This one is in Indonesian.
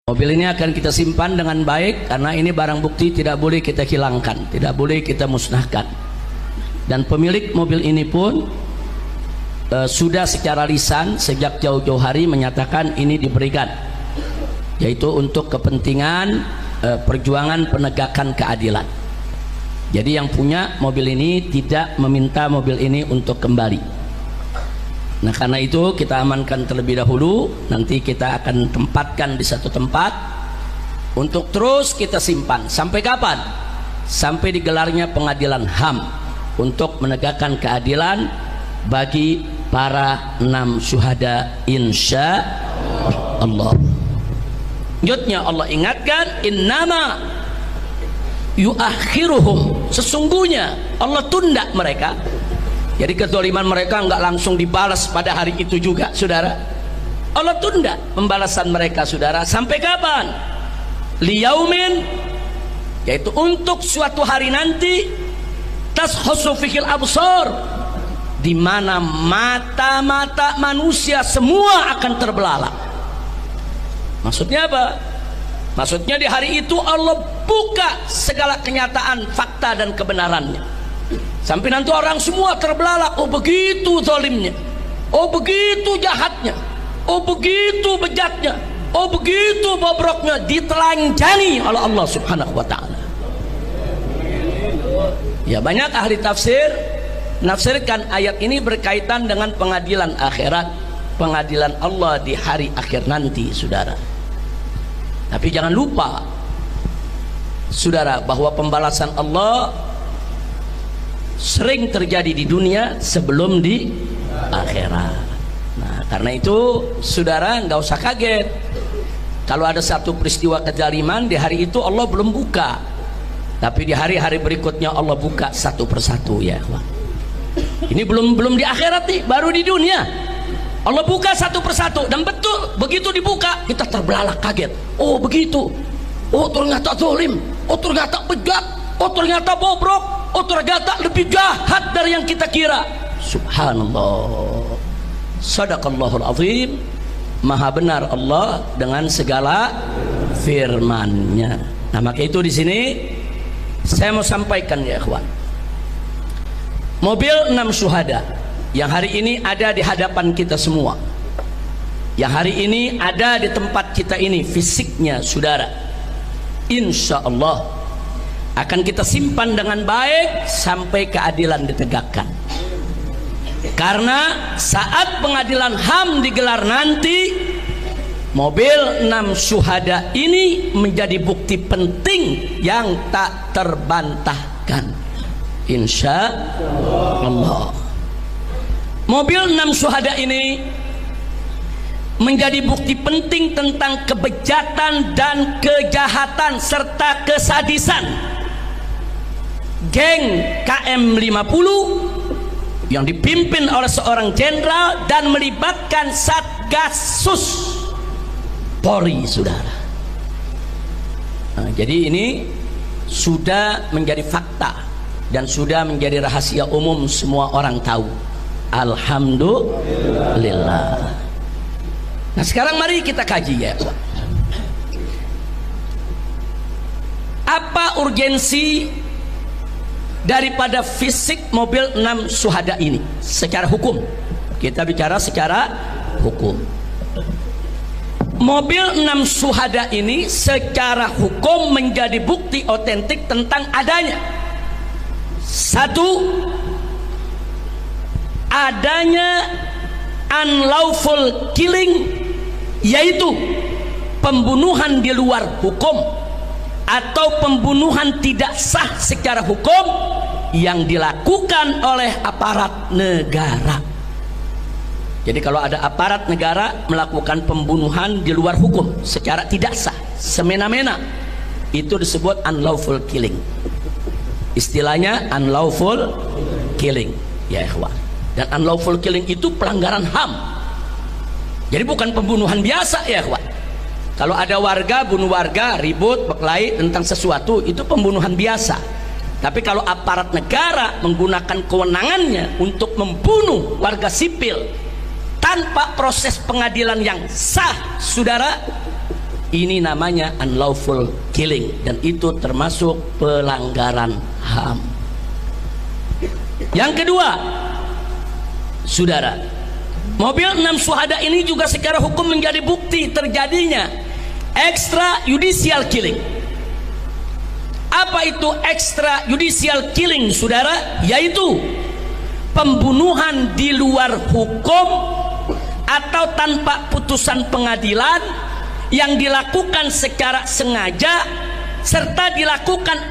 Mobil ini akan kita simpan dengan baik karena ini barang bukti, tidak boleh kita hilangkan, tidak boleh kita musnahkan. Dan pemilik mobil ini pun sudah secara lisan sejak jauh-jauh hari menyatakan ini diberikan, yaitu untuk kepentingan perjuangan penegakan keadilan. Jadi yang punya mobil ini tidak meminta mobil ini untuk kembali. Nah, karena itu kita amankan terlebih dahulu. Nanti kita akan tempatkan di satu tempat untuk terus kita simpan. Sampai kapan? Sampai digelarnya pengadilan HAM untuk menegakkan keadilan bagi para 6 syuhada insya Allah. Selanjutnya Allah ingatkan, innama yuakhiruhum, sesungguhnya Allah tunda mereka. Jadi kezaliman mereka enggak langsung dibalas pada hari itu juga, saudara. Allah tunda pembalasan mereka, saudara. Sampai kapan? Liyaumin, yaitu untuk suatu hari nanti, tashkhasu fihil absar, di mana mata-mata manusia semua akan terbelalak. Maksudnya apa? Maksudnya di hari itu Allah buka segala kenyataan, fakta dan kebenarannya. Sampai nanti orang semua terbelalak. Oh begitu zalimnya, oh begitu jahatnya, oh begitu bejatnya, oh begitu bobroknya, ditelanjangi oleh Allah subhanahu wa ta'ala. Ya, banyak ahli tafsir menafsirkan ayat ini berkaitan dengan pengadilan akhirat, pengadilan Allah di hari akhir nanti, saudara. Tapi jangan lupa, saudara, bahwa pembalasan Allah sering terjadi di dunia sebelum di akhirat. Nah, karena itu saudara nggak usah kaget kalau ada satu peristiwa kezaliman di hari itu Allah belum buka, tapi di hari-hari berikutnya Allah buka satu persatu, ya. Ini belum di akhirat nih, baru di dunia Allah buka satu persatu. Dan betul begitu dibuka kita terbelalak kaget. Oh begitu, oh ternyata zalim, oh ternyata bejat, oh ternyata bobrok, oh ternyata lebih jahat dari yang kita kira. Subhanallah, sadaqallahul azim. Maha benar Allah dengan segala firman-Nya. Nah, maka itu di sini saya mau sampaikan, ya ikhwan, mobil 6 syuhada yang hari ini ada di hadapan kita semua, yang hari ini ada di tempat kita ini fisiknya, saudara, insya Allah akan kita simpan dengan baik sampai keadilan ditegakkan. Karena saat pengadilan HAM digelar nanti, mobil 6 syuhada ini menjadi bukti penting yang tak terbantahkan, insya Allah. Mobil 6 syuhada ini menjadi bukti penting tentang kebejatan dan kejahatan serta kesadisan geng KM50 yang dipimpin oleh seorang jenderal dan melibatkan Satgasus Polri, saudara. Nah, jadi ini sudah menjadi fakta dan sudah menjadi rahasia umum, semua orang tahu. Alhamdulillah. Nah, sekarang mari kita kaji, ya. Apa urgensi daripada fisik mobil 6 syuhada ini secara hukum? Kita bicara secara hukum. Mobil 6 syuhada ini secara hukum menjadi bukti otentik tentang adanya satu, adanya unlawful killing, yaitu pembunuhan di luar hukum atau pembunuhan tidak sah secara hukum yang dilakukan oleh aparat negara. Jadi kalau ada aparat negara melakukan pembunuhan di luar hukum secara tidak sah, semena-mena, itu disebut unlawful killing. Istilahnya unlawful killing, ya ikhwan. Dan unlawful killing itu pelanggaran HAM. Jadi bukan pembunuhan biasa, ya ikhwan. Kalau ada warga bunuh warga, ribut, berkelahi tentang sesuatu, itu pembunuhan biasa. Tapi kalau aparat negara menggunakan kewenangannya untuk membunuh warga sipil tanpa proses pengadilan yang sah, saudara, Ini namanya unlawful killing, dan itu termasuk pelanggaran HAM. Yang kedua, saudara, mobil 6 syuhada ini juga secara hukum menjadi bukti terjadinya extrajudicial killing. Apa itu extrajudicial killing, saudara? Yaitu pembunuhan di luar hukum atau tanpa putusan pengadilan yang dilakukan secara sengaja serta dilakukan